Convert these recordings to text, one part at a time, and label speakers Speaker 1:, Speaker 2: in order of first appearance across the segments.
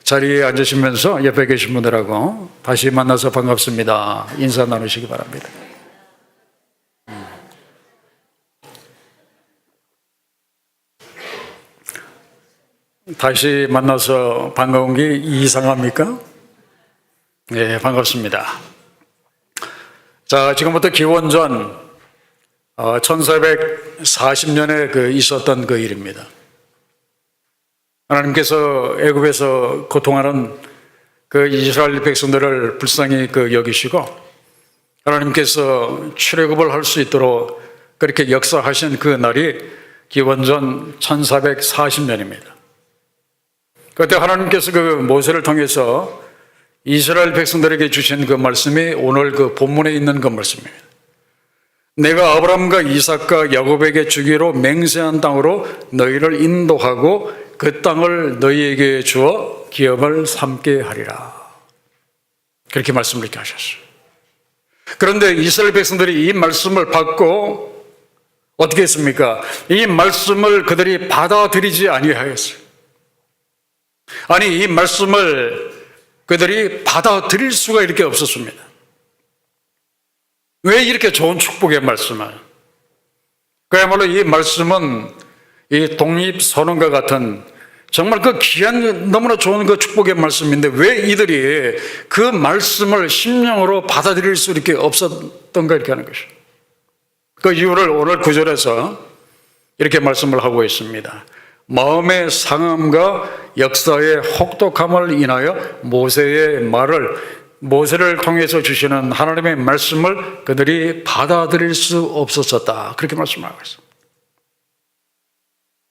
Speaker 1: 자리에 앉으시면서 옆에 계신 분들하고 다시 만나서 반갑습니다. 인사 나누시기 바랍니다. 다시 만나서 반가운 게 이상합니까? 네, 반갑습니다. 자, 지금부터 기원전 1440년에 있었던 그 일입니다. 하나님께서 애굽에서 고통하는 그 이스라엘 백성들을 불쌍히 여기시고 하나님께서 출애굽을 할 수 있도록 그렇게 역사하신 그 날이 기원전 1440년입니다. 그때 하나님께서 모세를 통해서 이스라엘 백성들에게 주신 그 말씀이 오늘 본문에 있는 그 말씀입니다. 내가 아브라함과 이삭과 야곱에게 주기로 맹세한 땅으로 너희를 인도하고 그 땅을 너희에게 주어 기업을 삼게 하리라. 그렇게 말씀을 이렇게 하셨어요. 그런데 이스라엘 백성들이 이 말씀을 받고 어떻게 했습니까? 이 말씀을 그들이 받아들이지 아니하였어요. 아니, 이 말씀을 그들이 받아들일 수가 이렇게 없었습니다. 왜 이렇게 좋은 축복의 말씀을? 그야말로 이 말씀은 이 독립선언과 같은 정말 귀한 너무나 좋은 축복의 말씀인데 왜 이들이 그 말씀을 심령으로 받아들일 수 이렇게 없었던가 이렇게 하는 것이죠. 그 이유를 오늘 9절에서 이렇게 말씀을 하고 있습니다. 마음의 상함과 역사의 혹독함을 인하여 모세를 통해서 주시는 하나님의 말씀을 그들이 받아들일 수 없었었다. 그렇게 말씀하고 있습니다.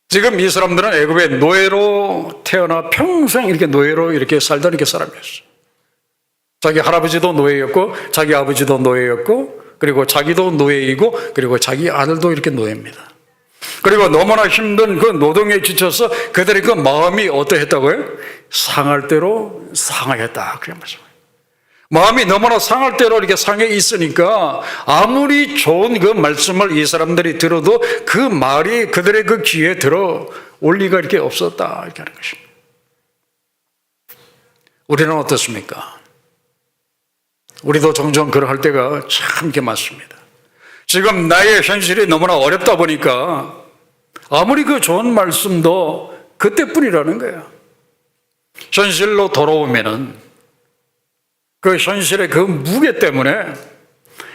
Speaker 1: 지금 이 사람들은 애굽의 노예로 태어나 평생 이렇게 노예로 이렇게 살던 이렇게 사람이었어요. 자기 할아버지도 노예였고, 자기 아버지도 노예였고, 그리고 자기도 노예이고, 그리고 자기 아들도 이렇게 노예입니다. 그리고 너무나 힘든 그 노동에 지쳐서 그들의 그 마음이 어떠했다고요? 상할 대로 상하였다. 그런 말씀이에요. 마음이 너무나 상할 대로 이렇게 상해 있으니까 아무리 좋은 그 말씀을 이 사람들이 들어도 그 말이 그들의 그 귀에 들어올 리가 이렇게 없었다. 이렇게 하는 것입니다. 우리는 어떻습니까? 우리도 종종 그럴 때가 참 많습니다. 지금 나의 현실이 너무나 어렵다 보니까 아무리 그 좋은 말씀도 그때뿐이라는 거예요. 현실로 돌아오면은 그 현실의 그 무게 때문에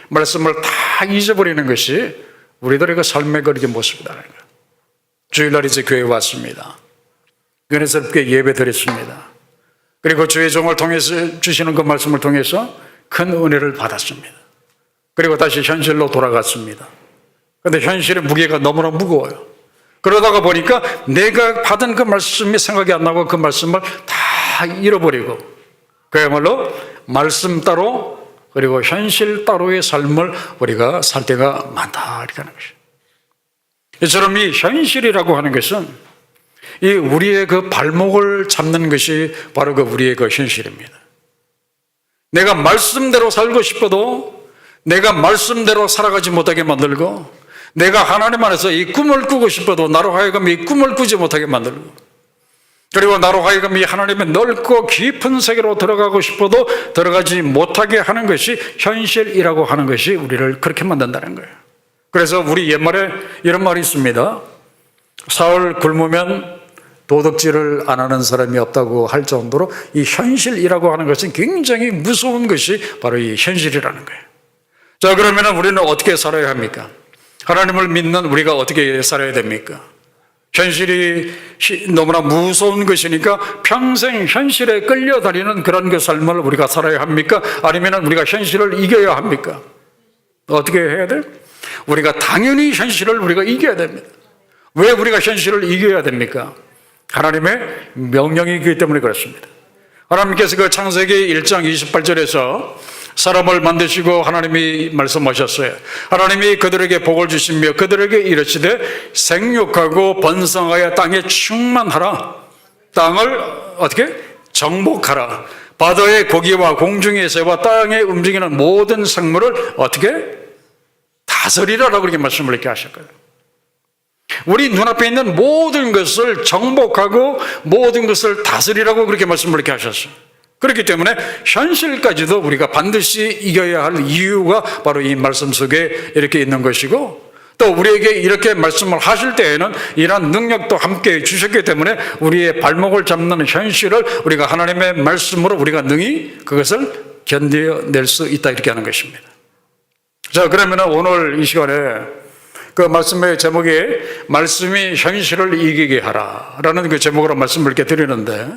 Speaker 1: 말씀을 다 잊어버리는 것이 우리들의 그 삶의 그렇게 모습이라는 거예요. 주일날 이제 교회에 왔습니다. 은혜스럽게 예배 드렸습니다. 그리고 주의 종을 통해서 주시는 그 말씀을 통해서 큰 은혜를 받았습니다. 그리고 다시 현실로 돌아갔습니다. 그런데 현실의 무게가 너무나 무거워요. 그러다가 보니까 내가 받은 그 말씀이 생각이 안 나고 그 말씀을 다 잃어버리고 그야말로 말씀 따로 그리고 현실 따로의 삶을 우리가 살 때가 많다 이렇게 하는 것이죠. 이처럼 이 현실이라고 하는 것은 이 우리의 그 발목을 잡는 것이 바로 우리의 그 현실입니다. 내가 말씀대로 살고 싶어도 내가 말씀대로 살아가지 못하게 만들고 내가 하나님 안에서 이 꿈을 꾸고 싶어도 나로 하여금 이 꿈을 꾸지 못하게 만들고 그리고 나로 하여금 이 하나님의 넓고 깊은 세계로 들어가고 싶어도 들어가지 못하게 하는 것이 현실이라고 하는 것이 우리를 그렇게 만든다는 거예요. 그래서 우리 옛말에 이런 말이 있습니다. 사흘 굶으면 도둑질을 안 하는 사람이 없다고 할 정도로 이 현실이라고 하는 것은 굉장히 무서운 것이 바로 이 현실이라는 거예요. 자, 그러면 우리는 어떻게 살아야 합니까? 하나님을 믿는 우리가 어떻게 살아야 됩니까? 현실이 너무나 무서운 것이니까 평생 현실에 끌려다니는 그런 그 삶을 우리가 살아야 합니까? 아니면 우리가 현실을 이겨야 합니까? 어떻게 해야 돼요? 우리가 당연히 현실을 우리가 이겨야 됩니다. 왜 우리가 현실을 이겨야 됩니까? 하나님의 명령이기 때문에 그렇습니다. 하나님께서 그 창세기 1장 28절에서 사람을 만드시고 하나님이 말씀하셨어요. 하나님이 그들에게 복을 주시며 그들에게 이르시되 생육하고 번성하여 땅에 충만하라. 땅을 어떻게? 정복하라. 바다의 고기와 공중의 새와 땅에 움직이는 모든 생물을 어떻게? 다스리라라고 이렇게 말씀을 이렇게 하셨거든요. 우리 눈앞에 있는 모든 것을 정복하고 모든 것을 다스리라고 그렇게 말씀을 이렇게 하셨어요. 그렇기 때문에 현실까지도 우리가 반드시 이겨야 할 이유가 바로 이 말씀 속에 이렇게 있는 것이고, 또 우리에게 이렇게 말씀을 하실 때에는 이러한 능력도 함께 주셨기 때문에 우리의 발목을 잡는 현실을 우리가 하나님의 말씀으로 우리가 능히 그것을 견뎌낼 수 있다, 이렇게 하는 것입니다. 자, 그러면 오늘 이 시간에 그 말씀의 제목이 말씀이 현실을 이기게 하라라는 그 제목으로 말씀을 이렇게 드리는데,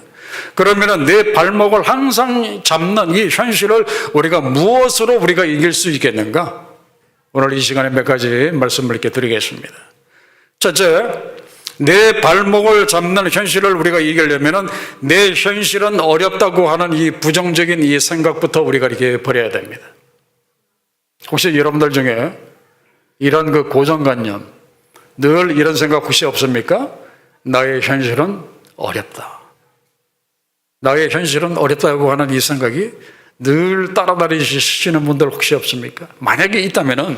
Speaker 1: 그러면 내 발목을 항상 잡는 이 현실을 우리가 무엇으로 우리가 이길 수 있겠는가? 오늘 이 시간에 몇 가지 말씀을 이렇게 드리겠습니다. 첫째, 내 발목을 잡는 현실을 우리가 이기려면 내 현실은 어렵다고 하는 이 부정적인 이 생각부터 우리가 이렇게 버려야 됩니다. 혹시 여러분들 중에 이런 그 고정관념, 늘 이런 생각 혹시 없습니까? 나의 현실은 어렵다. 나의 현실은 어렵다고 하는 이 생각이 늘 따라다니시는 분들 혹시 없습니까? 만약에 있다면은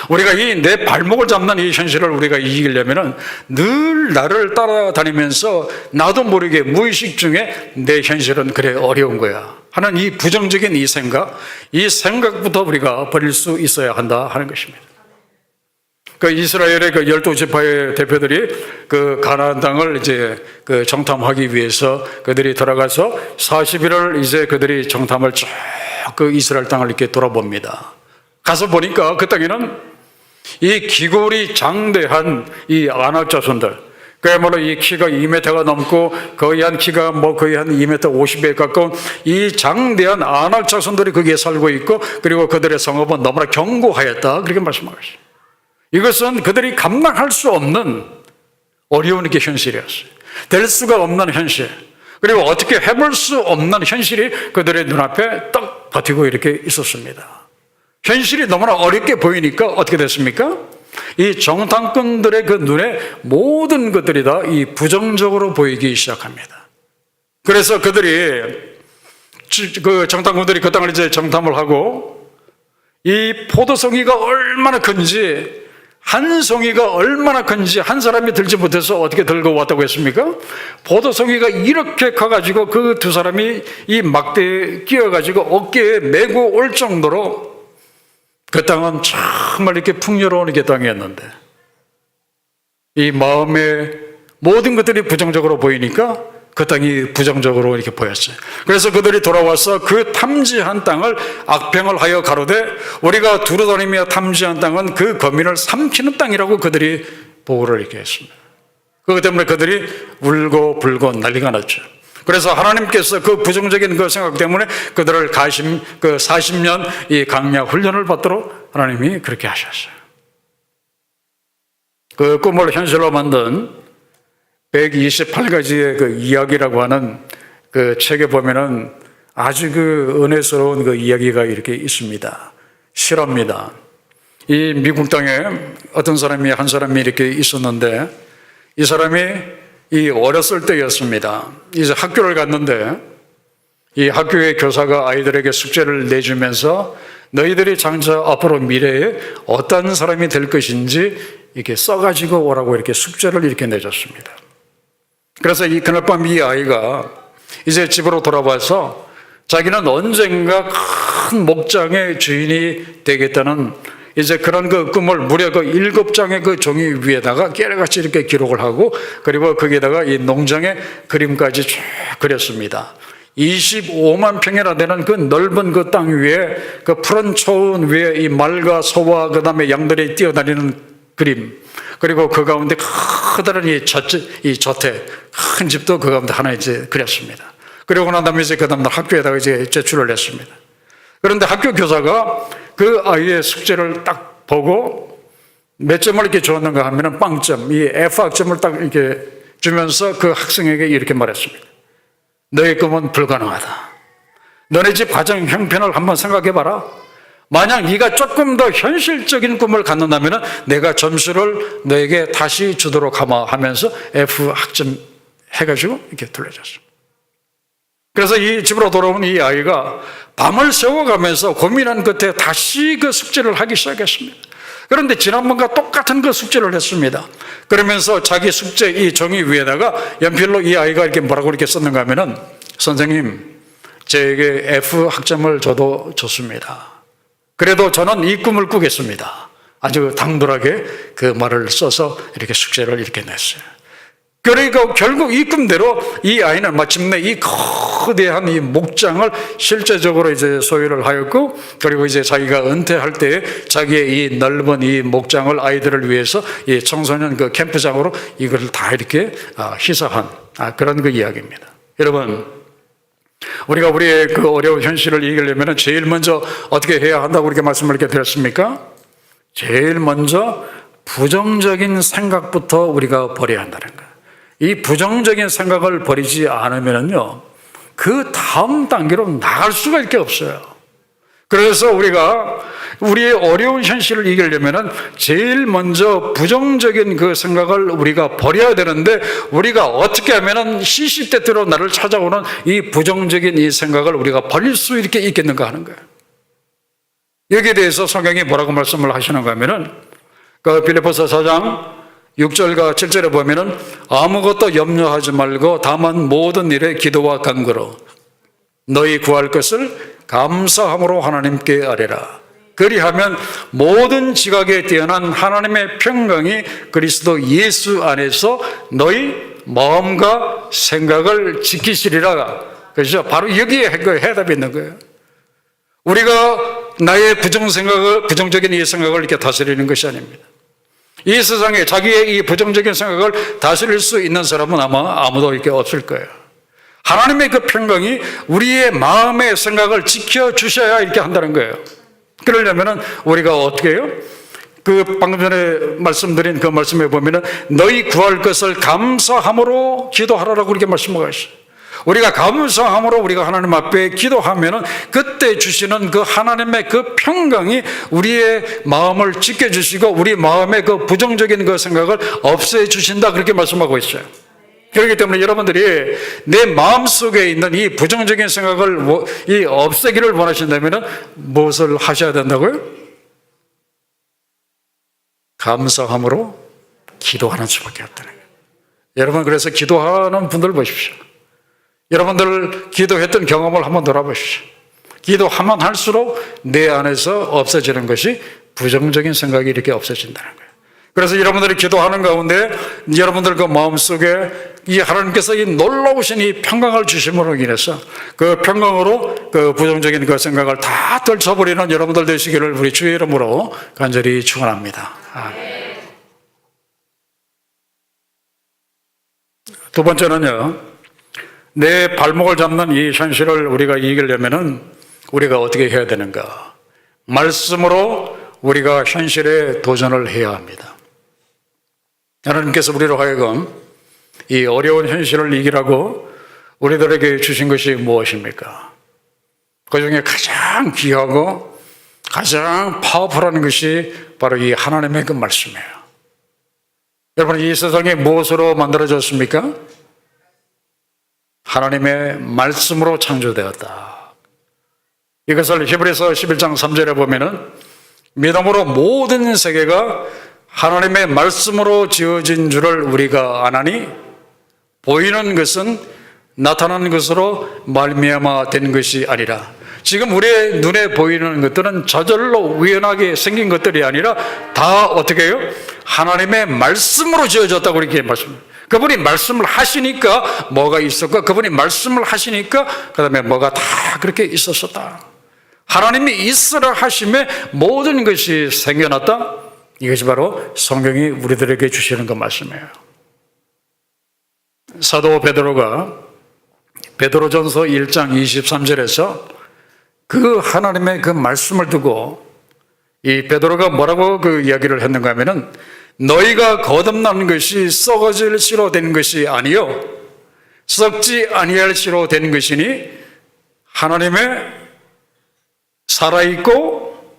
Speaker 1: 우리가 이 내 발목을 잡는 이 현실을 우리가 이기려면은 늘 나를 따라다니면서 나도 모르게 무의식 중에 내 현실은 그래 어려운 거야 하는 이 부정적인 이 생각부터 우리가 버릴 수 있어야 한다 하는 것입니다. 그 이스라엘의 그 12지파의 대표들이 그 가나안 땅을 이제 그 정탐하기 위해서 그들이 들어가서 40일을 이제 그들이 정탐을 쭉 그 이스라엘 땅을 이렇게 돌아봅니다. 가서 보니까 그 땅에는 이 기골이 장대한 이 아낙 자손들, 그야말로 이 키가 2m가 넘고 거의 한 키가 거의 한 2m 50에 가까운 이 장대한 아낙 자손들이 거기에 살고 있고, 그리고 그들의 성읍은 너무나 견고하였다, 그렇게 말씀하셨어요. 이것은 그들이 감당할 수 없는 어려운 게 현실이었어요. 될 수가 없는 현실, 그리고 어떻게 해볼 수 없는 현실이 그들의 눈앞에 딱 버티고 이렇게 있었습니다. 현실이 너무나 어렵게 보이니까 어떻게 됐습니까? 이 정탐꾼들의 그 눈에 모든 것들이 다 이 부정적으로 보이기 시작합니다. 그래서 그들이 그 정탐꾼들이 그 땅을 이제 정탐을 하고, 이 포도송이가 얼마나 큰지, 한 송이가 얼마나 큰지 한 사람이 들지 못해서 어떻게 들고 왔다고 했습니까? 포도송이가 이렇게 커가지고 그 두 사람이 이 막대에 끼어가지고 어깨에 메고 올 정도로 그 땅은 정말 이렇게 풍요로운 게 땅이었는데, 이 마음의 모든 것들이 부정적으로 보이니까 그 땅이 부정적으로 이렇게 보였어요. 그래서 그들이 돌아와서 그 탐지한 땅을 악평을 하여 가로되 우리가 두루다니며 탐지한 땅은 그 거민을 삼키는 땅이라고 그들이 보고를 이렇게 했습니다. 그것 때문에 그들이 울고 불고 난리가 났죠. 그래서 하나님께서 그 부정적인 그 생각 때문에 그들을 그 40년 이 강약 훈련을 받도록 하나님이 그렇게 하셨어요. 그 꿈을 현실로 만든 128가지의 그 이야기라고 하는 그 책에 보면은 아주 그 은혜스러운 그 이야기가 이렇게 있습니다. 실화입니다. 이 미국 땅에 어떤 사람이 한 사람이 이렇게 있었는데, 이 사람이 이 어렸을 때였습니다. 이제 학교를 갔는데 이 학교의 교사가 아이들에게 숙제를 내주면서 너희들이 장차 앞으로 미래에 어떤 사람이 될 것인지 이렇게 써가지고 오라고 이렇게 숙제를 이렇게 내줬습니다. 그래서 그날 밤 이 아이가 이제 집으로 돌아와서 자기는 언젠가 큰 목장의 주인이 되겠다는 이제 그런 그 꿈을 무려 그 7장의 그 종이 위에다가 깨알같이 이렇게 기록을 하고, 그리고 거기에다가 이 농장의 그림까지 쭉 그렸습니다. 25만 평이나 되는 그 넓은 그 땅 위에 그 푸른 초원 위에 이 말과 소와 그 다음에 양들이 뛰어다니는 그림, 그리고 그 가운데 커다란 이 저택, 큰 집도 그 가운데 하나 이제 그렸습니다. 그리고 난 다음에 이제 그 다음날 학교에다가 이제 제출을 했습니다. 그런데 학교 교사가 그 아이의 숙제를 딱 보고 몇 점을 이렇게 줬는가 하면은 빵점, 이 F 학점을 딱 이렇게 주면서 그 학생에게 이렇게 말했습니다. 너의 꿈은 불가능하다. 너네 집 가정 형편을 한번 생각해봐라. 만약 네가 조금 더 현실적인 꿈을 갖는다면 내가 점수를 너에게 다시 주도록 하면서 F 학점 해가지고 이렇게 돌려줬습니다. 그래서 이 집으로 돌아온 이 아이가 밤을 새워가면서 고민한 끝에 다시 그 숙제를 하기 시작했습니다. 그런데 지난번과 똑같은 그 숙제를 했습니다. 그러면서 자기 숙제 이 종이 위에다가 연필로 이 아이가 이렇게 뭐라고 이렇게 썼는가 하면은, 선생님, 저에게 F 학점을 줘도 좋습니다. 그래도 저는 이 꿈을 꾸겠습니다. 아주 당돌하게 그 말을 써서 이렇게 숙제를 이렇게 냈어요. 그러니까 결국 이 꿈대로 이 아이는 마침내 이 거대한 이 목장을 실제적으로 이제 소유를 하였고, 그리고 이제 자기가 은퇴할 때 자기의 이 넓은 이 목장을 아이들을 위해서 이 청소년 그 캠프장으로 이걸 다 이렇게 희석한 그런 그 이야기입니다. 여러분, 우리가 우리의 그 어려운 현실을 이기려면 제일 먼저 어떻게 해야 한다고 이렇게 말씀을 이렇게 드렸습니까? 제일 먼저 부정적인 생각부터 우리가 버려야 한다는 거예요. 이 부정적인 생각을 버리지 않으면요, 그 다음 단계로 나갈 수가 이렇게 없어요. 그래서 우리가 우리의 어려운 현실을 이기려면 제일 먼저 부정적인 그 생각을 우리가 버려야 되는데, 우리가 어떻게 하면 시시때때로 나를 찾아오는 이 부정적인 이 생각을 우리가 버릴 수 이렇게 있겠는가 하는 거예요. 여기에 대해서 성경이 뭐라고 말씀을 하시는가 하면은, 그 빌립보서 4장 6절과 7절에 보면은, 아무것도 염려하지 말고 다만 모든 일에 기도와 간구로 너희 구할 것을 감사함으로 하나님께 아뢰라. 그리하면 모든 지각에 뛰어난 하나님의 평강이 그리스도 예수 안에서 너희 마음과 생각을 지키시리라. 그렇죠? 바로 여기에 해답이 있는 거예요. 우리가 나의 부정적인 이 생각을 이렇게 다스리는 것이 아닙니다. 이 세상에 자기의 이 부정적인 생각을 다스릴 수 있는 사람은 아마 아무도 이렇게 없을 거예요. 하나님의 그 평강이 우리의 마음의 생각을 지켜주셔야 이렇게 한다는 거예요. 그러려면 우리가 어떻게 해요? 그 방금 전에 말씀드린 그 말씀에 보면은 너희 구할 것을 감사함으로 기도하라라고 이렇게 말씀하고 있어요. 우리가 감사함으로 우리가 하나님 앞에 기도하면은 그때 주시는 그 하나님의 그 평강이 우리의 마음을 지켜주시고 우리 마음의 그 부정적인 그 생각을 없애주신다, 그렇게 말씀하고 있어요. 그렇기 때문에 여러분들이 내 마음속에 있는 이 부정적인 생각을 없애기를 원하신다면은 무엇을 하셔야 된다고요? 감사함으로 기도하는 수밖에 없다는 거예요. 여러분, 그래서 기도하는 분들 보십시오. 여러분들 기도했던 경험을 한번 돌아보십시오. 기도하면 할수록 내 안에서 없어지는 것이 부정적인 생각이 이렇게 없어진다는 거예요. 그래서 여러분들이 기도하는 가운데 여러분들 그 마음속에 이 하나님께서 이 놀라우신 이 평강을 주심으로 인해서 그 평강으로 그 부정적인 그 생각을 다 떨쳐버리는 여러분들 되시기를 우리 주의 이름으로 간절히 축원합니다. 두 번째는요, 내 발목을 잡는 이 현실을 우리가 이기려면은 우리가 어떻게 해야 되는가? 말씀으로 우리가 현실에 도전을 해야 합니다. 하나님께서 우리로 하여금 이 어려운 현실을 이기라고 우리들에게 주신 것이 무엇입니까? 그 중에 가장 귀하고 가장 파워풀한 것이 바로 이 하나님의 그 말씀이에요. 여러분, 이 세상이 무엇으로 만들어졌습니까? 하나님의 말씀으로 창조되었다. 이것을 히브리서 11장 3절에 보면은 믿음으로 모든 세계가 하나님의 말씀으로 지어진 줄을 우리가 아나니 보이는 것은 나타난 것으로 말미암아 된 것이 아니라. 지금 우리의 눈에 보이는 것들은 저절로 우연하게 생긴 것들이 아니라 다 어떻게 해요? 하나님의 말씀으로 지어졌다고 이렇게 말씀합니다. 그분이 말씀을 하시니까 뭐가 있었고, 그분이 말씀을 하시니까 그 다음에 뭐가 다 그렇게 있었었다. 하나님이 있으라 하심에 모든 것이 생겨났다. 이것이 바로 성경이 우리들에게 주시는 그 말씀이에요. 사도 베드로가 베드로전서 1장 23절에서 그 하나님의 그 말씀을 두고 이 베드로가 뭐라고 그 이야기를 했는가 하면은, 너희가 거듭난 것이 썩어질 씨로 된 것이 아니요 썩지 아니할 씨로 된 것이니 하나님의 살아있고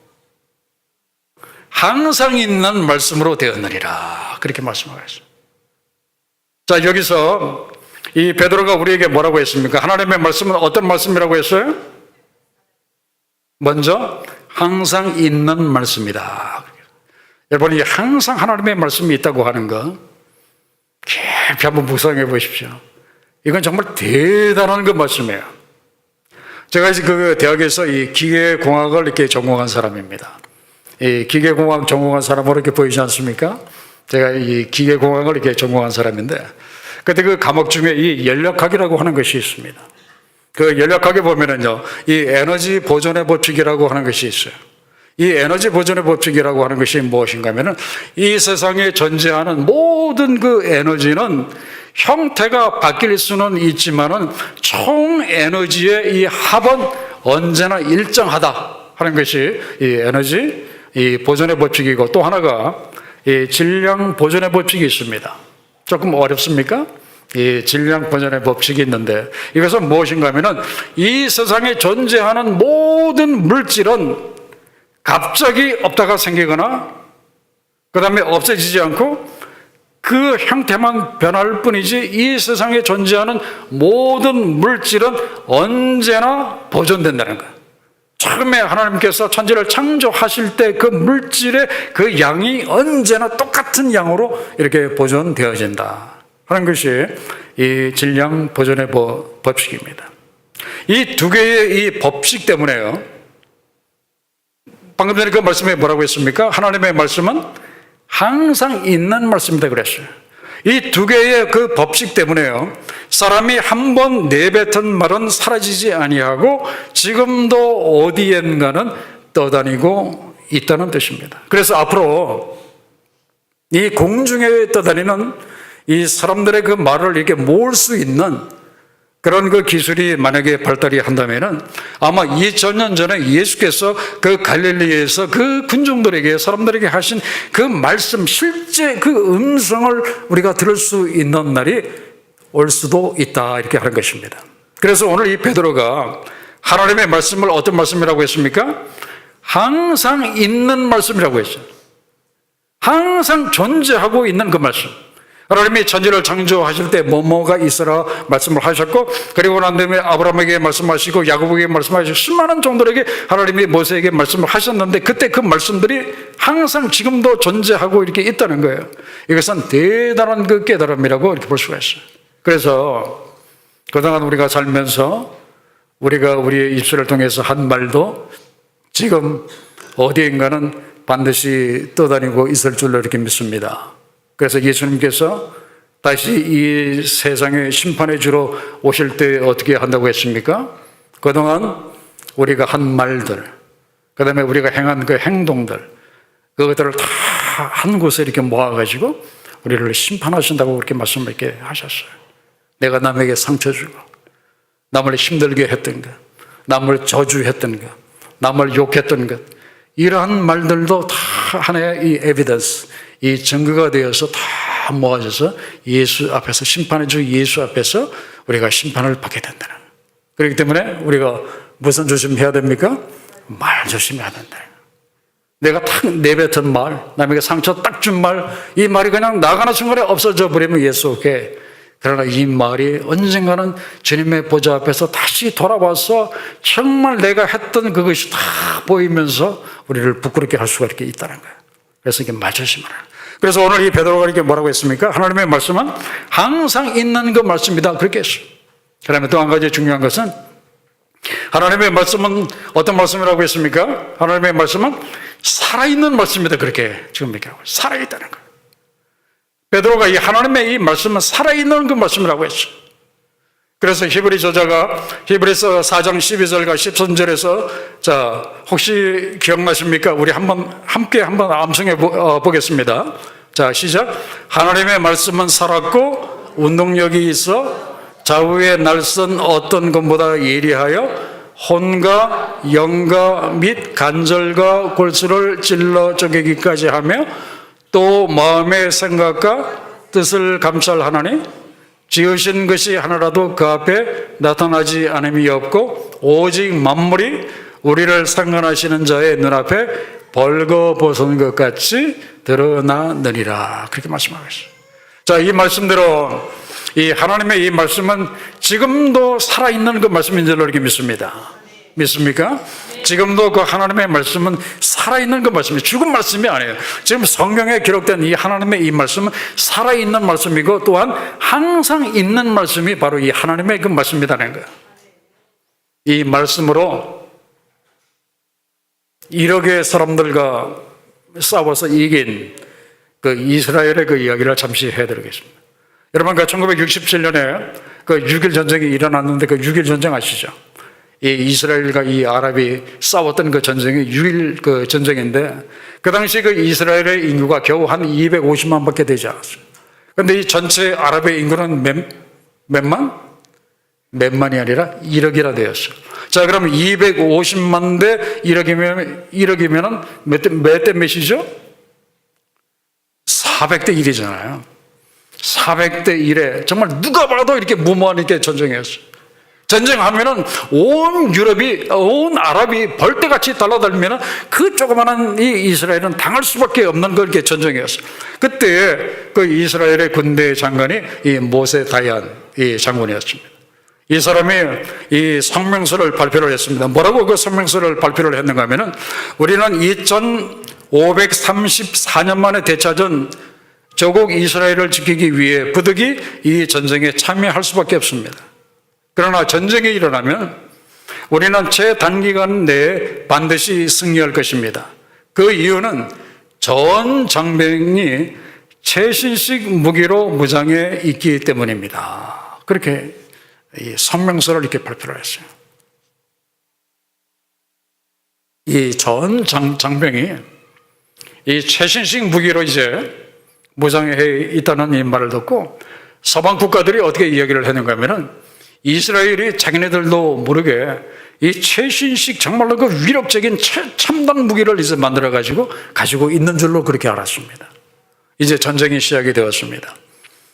Speaker 1: 항상 있는 말씀으로 되었느니라, 그렇게 말씀하셨어요. 자, 여기서 이 베드로가 우리에게 뭐라고 했습니까? 하나님의 말씀은 어떤 말씀이라고 했어요? 먼저 항상 있는 말씀이다. 여러분이 항상 하나님의 말씀이 있다고 하는 거 깊이 한번 묵상해 보십시오. 이건 정말 대단한 그 말씀이에요. 제가 이제 그 대학에서 이 기계공학을 이렇게 전공한 사람입니다. 이 기계공학 전공한 사람으로 이렇게 보이지 않습니까? 제가 이 기계공학을 이렇게 전공한 사람인데, 그때 그 과목 중에 이 연력학이라고 하는 것이 있습니다. 그 연력학에 보면은요, 이 에너지 보존의 법칙이라고 하는 것이 있어요. 이 에너지 보존의 법칙이라고 하는 것이 무엇인가 하면은, 이 세상에 존재하는 모든 그 에너지는 형태가 바뀔 수는 있지만은 총 에너지의 이 합은 언제나 일정하다 하는 것이 이 에너지 이 보존의 법칙이고, 또 하나가 이 질량 보존의 법칙이 있습니다. 조금 어렵습니까? 이 질량 보존의 법칙이 있는데, 이것은 무엇인가 하면은 이 세상에 존재하는 모든 물질은 갑자기 없다가 생기거나 그 다음에 없어지지 않고 그 형태만 변할 뿐이지, 이 세상에 존재하는 모든 물질은 언제나 보존된다는 거예요. 처음에 하나님께서 천지를 창조하실 때 그 물질의 그 양이 언제나 똑같은 양으로 이렇게 보존되어진다 하는 것이 이 질량 보존의 법칙입니다. 이 두 개의 이 법칙 때문에요, 방금 전에 그 말씀에 뭐라고 했습니까? 하나님의 말씀은 항상 있는 말씀이다 그랬어요. 이 두 개의 그 법칙 때문에요, 사람이 한 번 내뱉은 말은 사라지지 아니하고 지금도 어디엔가는 떠다니고 있다는 뜻입니다. 그래서 앞으로 이 공중에 떠다니는 이 사람들의 그 말을 이렇게 모을 수 있는 그런 그 기술이 만약에 발달이 한다면은 아마 2000년 전에 예수께서 그 갈릴리에서 그 군중들에게, 사람들에게 하신 그 말씀, 실제 그 음성을 우리가 들을 수 있는 날이 올 수도 있다, 이렇게 하는 것입니다. 그래서 오늘 이 베드로가 하나님의 말씀을 어떤 말씀이라고 했습니까? 항상 있는 말씀이라고 했어요. 항상 존재하고 있는 그 말씀. 하나님이 천지를 창조하실 때 뭐뭐가 있어라 말씀을 하셨고, 그리고 난 다음에 아브라함에게 말씀하시고 야고보에게 말씀하시고 수많은 종들에게 하나님이 모세에게 말씀을 하셨는데, 그때 그 말씀들이 항상 지금도 존재하고 이렇게 있다는 거예요. 이것은 대단한 그 깨달음이라고 이렇게 볼 수가 있어요. 그래서 그동안 우리가 살면서 우리가 우리의 입술을 통해서 한 말도 지금 어디인가는 반드시 떠다니고 있을 줄로 이렇게 믿습니다. 그래서 예수님께서 다시 이 세상의 심판의 주로 오실 때 어떻게 한다고 했습니까? 그동안 우리가 한 말들, 그 다음에 우리가 행한 그 행동들, 그것들을 다 한 곳에 이렇게 모아가지고 우리를 심판하신다고 그렇게 말씀을 이렇게 하셨어요. 내가 남에게 상처 주고, 남을 힘들게 했던 것, 남을 저주했던 것, 남을 욕했던 것, 이러한 말들도 다 하나의 이 에비던스, 이 증거가 되어서 다 모아져서 예수 앞에서, 심판의 주 예수 앞에서 우리가 심판을 받게 된다는 거예요. 그렇기 때문에 우리가 무슨 조심해야 됩니까? 말 조심해야 된다. 내가 딱 내뱉은 말, 남에게 상처 딱 준 말, 이 말이 그냥 나가는 순간에 없어져 버리면 예수 없게, 그러나 이 말이 언젠가는 주님의 보좌 앞에서 다시 돌아와서 정말 내가 했던 그것이 다 보이면서 우리를 부끄럽게 할 수가 이렇게 있다는 거예요. 그래서 이게 말 조심하라. 그래서 오늘 이 베드로가 이렇게 뭐라고 했습니까? 하나님의 말씀은 항상 있는 그 말씀이다, 그렇게 했어요. 그다음에 또 한 가지 중요한 것은, 하나님의 말씀은 어떤 말씀이라고 했습니까? 하나님의 말씀은 살아있는 말씀이다, 그렇게 지금 얘기하고 있어요. 살아있다는 거예요. 베드로가 이 하나님의 이 말씀은 살아있는 그 말씀이라고 했어요. 그래서 히브리 저자가 히브리서 4장 12절과 13절에서, 자, 혹시 기억나십니까? 우리 함께 한번 암송해 보겠습니다. 자, 시작. 하나님의 말씀은 살았고 운동력이 있어 좌우의 날선 어떤 것보다 예리하여 혼과 영과 및 간절과 골수를 찔러 쪼개기까지 하며 또 마음의 생각과 뜻을 감찰하나니 지으신 것이 하나라도 그 앞에 나타나지 않음이 없고 오직 만물이 우리를 상관하시는 자의 눈앞에 벌거벗은 것 같이 드러나느니라, 그렇게 말씀하고 있어요. 자, 이 말씀대로 이 하나님의 이 말씀은 지금도 살아있는 그 말씀인 줄로 이렇게 믿습니다. 믿습니까? 지금도 그 하나님의 말씀은 살아있는 그 말씀이 죽은 말씀이 아니에요. 지금 성경에 기록된 이 하나님의 이 말씀은 살아있는 말씀이고 또한 항상 있는 말씀이 바로 이 하나님의 그 말씀이라는 거예요. 이 말씀으로 1억의 사람들과 싸워서 이긴 그 이스라엘의 그 이야기를 잠시 해드리겠습니다. 여러분, 그 1967년에 그 6.1 전쟁이 일어났는데 그 6.1 전쟁 아시죠? 이 이스라엘과 이 아랍이 싸웠던 그 전쟁이 6.1 그 전쟁인데 그 당시 그 이스라엘의 인구가 겨우 한 250만 밖에 되지 않았어요. 그런데 이 전체 아랍의 인구는 몇 만이 아니라 1억이나 되었어요. 자, 그럼 250만 대 1억이면 몇 대 몇이죠? 400대 1이잖아요. 400대 1에 정말 누가 봐도 이렇게 무모한 이렇게 전쟁이었어요. 전쟁하면은 온 유럽이, 온 아랍이 벌떼같이 달라들면은 그 조그마한 이 이스라엘은 당할 수밖에 없는 그렇게 전쟁이었어요. 그때 그 이스라엘의 군대 장관이 이 모세 다얀 이 장군이었습니다. 이 사람이 이 성명서를 발표를 했습니다. 뭐라고 그 성명서를 발표를 했는가 하면은 우리는 2534년 만에 되찾은 조국 이스라엘을 지키기 위해 부득이 이 전쟁에 참여할 수밖에 없습니다. 그러나 전쟁이 일어나면 우리는 최단기간 내에 반드시 승리할 것입니다. 그 이유는 전 장병이 최신식 무기로 무장해 있기 때문입니다. 그렇게 이 성명서를 이렇게 발표를 했어요. 이 전 장병이 이 최신식 무기로 이제 무장해 있다는 이 말을 듣고 서방 국가들이 어떻게 이야기를 했는가 하면은 이스라엘이 자기네들도 모르게 이 최신식 정말로 그 위력적인 첨단 무기를 이제 만들어 가지고 있는 줄로 그렇게 알았습니다. 이제 전쟁이 시작이 되었습니다.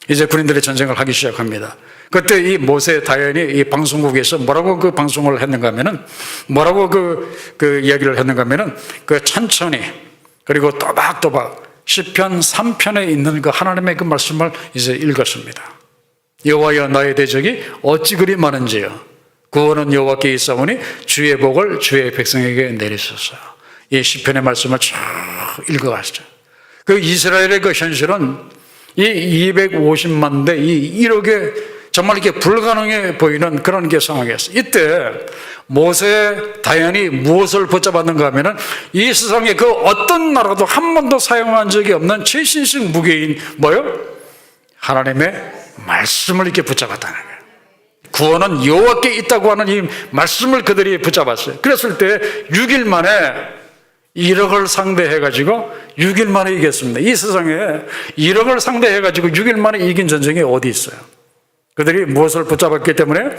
Speaker 1: 이제 군인들이 전쟁을 하기 시작합니다. 그때 이 모세 다연이 이 방송국에서 뭐라고 그 방송을 했는가 하면은 뭐라고 그 이야기를 했는가 하면은 그 천천히 그리고 또박또박 시편 3편에 있는 그 하나님의 그 말씀을 이제 읽었습니다. 여호와여 나의 대적이 어찌 그리 많은지요. 구원은 여호와께 있사오니 주의 복을 주의 백성에게 내리소서. 이 시편의 말씀을 쭉 읽어가시죠. 그 이스라엘의 그 현실은 이 250만 대 이 1억의 정말 이렇게 불가능해 보이는 그런 게 상황이었어요. 이때 모세 다연이 무엇을 붙잡았는가 하면은 이 세상에 그 어떤 나라도 한 번도 사용한 적이 없는 최신식 무기인 뭐요? 하나님의 말씀을 이렇게 붙잡았다는 거예요. 구원은 여호와께 있다고 하는 이 말씀을 그들이 붙잡았어요. 그랬을 때 6일 만에 1억을 상대해가지고 6일 만에 이겼습니다. 이 세상에 1억을 상대해가지고 6일 만에 이긴 전쟁이 어디 있어요? 그들이 무엇을 붙잡았기 때문에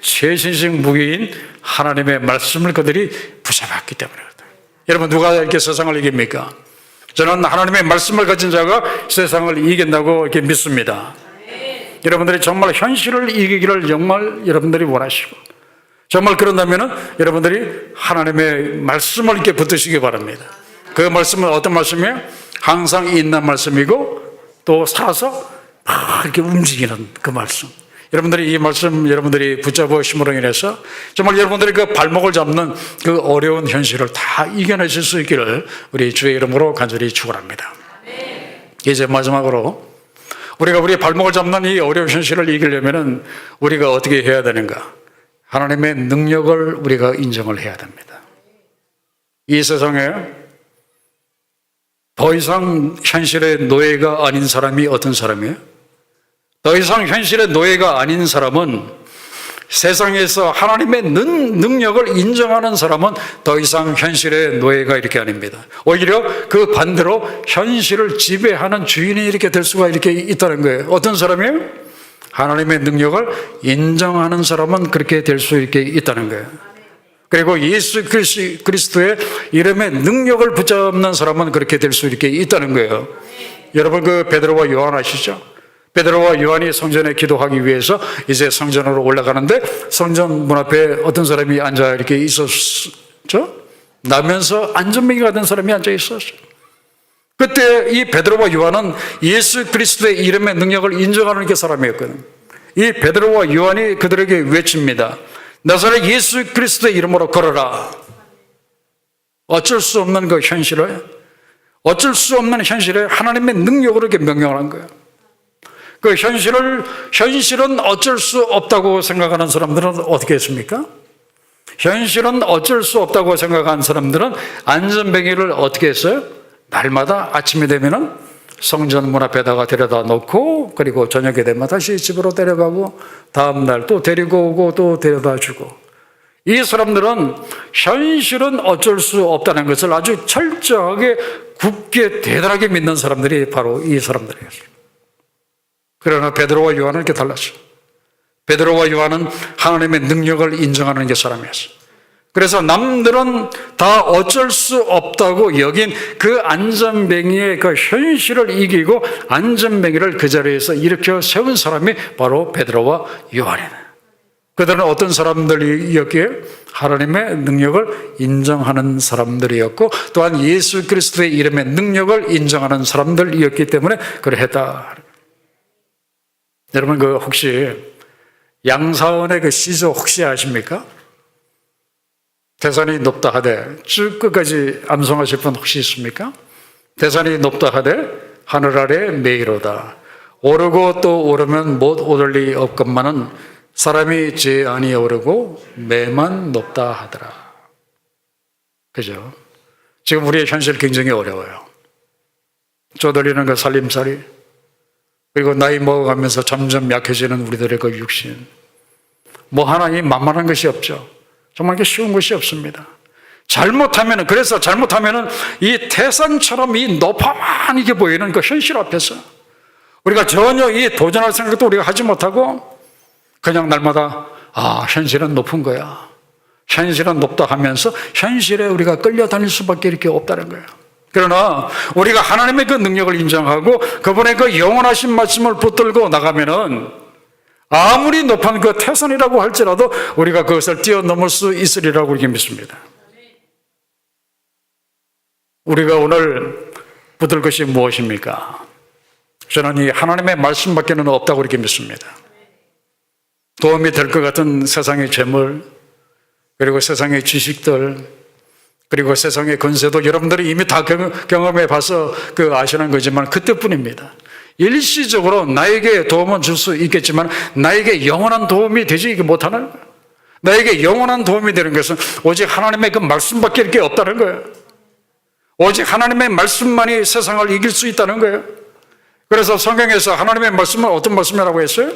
Speaker 1: 최신식 무기인 하나님의 말씀을 그들이 붙잡았기 때문에. 여러분, 누가 이렇게 세상을 이깁니까? 저는 하나님의 말씀을 가진 자가 세상을 이긴다고 이렇게 믿습니다. 여러분들이 정말 현실을 이기기를 정말 여러분들이 원하시고 정말 그런다면은 여러분들이 하나님의 말씀을 이렇게 붙드시기 바랍니다. 그 말씀은 어떤 말씀이에요? 항상 있는 말씀이고 또 살아서 이렇게 움직이는 그 말씀. 여러분들이 이 말씀 여러분들이 붙잡으심으로 인해서 정말 여러분들이 그 발목을 잡는 그 어려운 현실을 다 이겨내실 수 있기를 우리 주의 이름으로 간절히 축원합니다. 이제 마지막으로 우리가 우리 발목을 잡는 이 어려운 현실을 이기려면은 우리가 어떻게 해야 되는가? 하나님의 능력을 우리가 인정을 해야 됩니다. 이 세상에 더 이상 현실의 노예가 아닌 사람이 어떤 사람이에요? 더 이상 현실의 노예가 아닌 사람은 세상에서 하나님의 능력을 인정하는 사람은 더 이상 현실의 노예가 이렇게 아닙니다. 오히려 그 반대로 현실을 지배하는 주인이 이렇게 될 수가 이렇게 있다는 거예요. 어떤 사람이에요? 하나님의 능력을 인정하는 사람은 그렇게 될 수 이렇게 있다는 거예요. 그리고 예수 그리스도의 이름의 능력을 붙잡는 사람은 그렇게 될 수 이렇게 있다는 거예요. 여러분, 그 베드로와 요한 아시죠? 베드로와 요한이 성전에 기도하기 위해서 이제 성전으로 올라가는데 성전 문 앞에 어떤 사람이 앉아 이렇게 있었죠? 나면서 안전뱅이가 된 사람이 앉아 있었어요. 그때 이 베드로와 요한은 예수 그리스도의 이름의 능력을 인정하는 게 사람이었거든요. 이 베드로와 요한이 그들에게 외칩니다. 나사렛 예수 그리스도의 이름으로 걸어라. 어쩔 수 없는 그 현실을, 어쩔 수 없는 현실에 하나님의 능력으로 이렇게 명령을 한 거예요. 그 현실은 어쩔 수 없다고 생각하는 사람들은 어떻게 했습니까? 현실은 어쩔 수 없다고 생각하는 사람들은 안전뱅이를 어떻게 했어요? 날마다 아침이 되면은 성전 문 앞에다가 데려다 놓고, 그리고 저녁이 되면 다시 집으로 데려가고, 다음날 또 데리고 오고 또 데려다 주고. 이 사람들은 현실은 어쩔 수 없다는 것을 아주 철저하게 굳게 대단하게 믿는 사람들이 바로 이 사람들이었어요. 그러나 베드로와 요한은 이렇게 달랐어요. 베드로와 요한은 하나님의 능력을 인정하는 게 사람이었어요. 그래서 남들은 다 어쩔 수 없다고 여긴 그 안전뱅이의 그 현실을 이기고 안전뱅이를 그 자리에서 일으켜 세운 사람이 바로 베드로와 요한이에요. 그들은 어떤 사람들이었기에? 하나님의 능력을 인정하는 사람들이었고, 또한 예수 그리스도의 이름의 능력을 인정하는 사람들이었기 때문에 그러했다. 여러분, 그 혹시 양사원의 그 시조 혹시 아십니까? 대산이 높다 하되, 쭉 끝까지 암송하실 분 혹시 있습니까? 대산이 높다 하되 하늘 아래 메이로다. 오르고 또 오르면 못 오를 리 없건만은 사람이 제 안이 오르고 매만 높다 하더라. 그죠? 지금 우리의 현실 굉장히 어려워요. 쪼들리는 그 살림살이, 그리고 나이 먹어가면서 점점 약해지는 우리들의 그 육신. 뭐 하나 이 만만한 것이 없죠. 정말 이게 쉬운 것이 없습니다. 그래서 잘못하면은 이 태산처럼 이 높아만 이게 보이는 그 현실 앞에서 우리가 전혀 이 도전할 생각도 우리가 하지 못하고 그냥 날마다 현실은 높은 거야, 현실은 높다 하면서 현실에 우리가 끌려다닐 수밖에 이렇게 없다는 거예요. 그러나 우리가 하나님의 그 능력을 인정하고 그분의 그 영원하신 말씀을 붙들고 나가면은 아무리 높은 그 태산이라고 할지라도 우리가 그것을 뛰어넘을 수 있으리라고 이렇게 믿습니다. 우리가 오늘 붙들 것이 무엇입니까? 저는 이 하나님의 말씀밖에는 없다고 이렇게 믿습니다. 도움이 될 것 같은 세상의 재물, 그리고 세상의 지식들, 그리고 세상의 권세도 여러분들이 이미 다 경험해 봐서 아시는 거지만 그때뿐입니다. 일시적으로 나에게 도움은 줄 수 있겠지만 나에게 영원한 도움이 되지 못하는 거예요. 나에게 영원한 도움이 되는 것은 오직 하나님의 그 말씀밖에 이렇게 없다는 거예요. 오직 하나님의 말씀만이 세상을 이길 수 있다는 거예요. 그래서 성경에서 하나님의 말씀은 어떤 말씀이라고 했어요?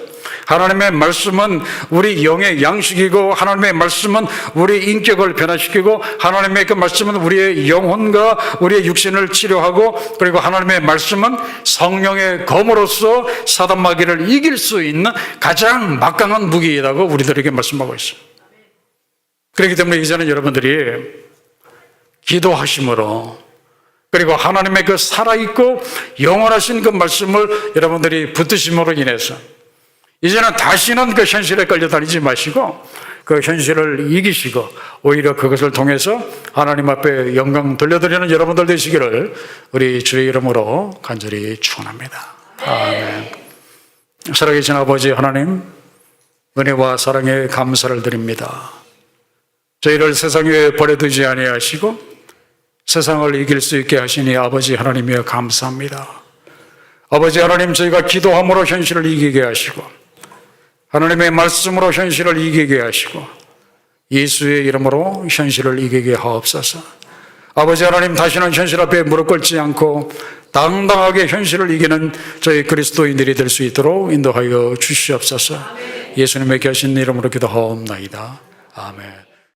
Speaker 1: 하나님의 말씀은 우리 영의 양식이고, 하나님의 말씀은 우리 인격을 변화시키고, 하나님의 그 말씀은 우리의 영혼과 우리의 육신을 치료하고, 그리고 하나님의 말씀은 성령의 검으로서 사단 마귀를 이길 수 있는 가장 막강한 무기라고 우리들에게 말씀하고 있어요. 그렇기 때문에 이제는 여러분들이 기도하심으로, 그리고 하나님의 그 살아있고 영원하신 그 말씀을 여러분들이 붙드심으로 인해서 이제는 다시는 그 현실에 끌려다니지 마시고 그 현실을 이기시고 오히려 그것을 통해서 하나님 앞에 영광 돌려드리는 여러분들 되시기를 우리 주의 이름으로 간절히 축원합니다. 아멘. 살아계신 아버지 하나님, 은혜와 사랑에 감사를 드립니다. 저희를 세상에 버려두지 아니하시고 세상을 이길 수 있게 하시니 아버지 하나님이여 감사합니다. 아버지 하나님, 저희가 기도함으로 현실을 이기게 하시고 하나님의 말씀으로 현실을 이기게 하시고 예수의 이름으로 현실을 이기게 하옵소서. 아버지 하나님, 다시는 현실 앞에 무릎 꿇지 않고 당당하게 현실을 이기는 저희 그리스도인들이 될 수 있도록 인도하여 주시옵소서. 예수님의 계신 이름으로 기도하옵나이다. 아멘.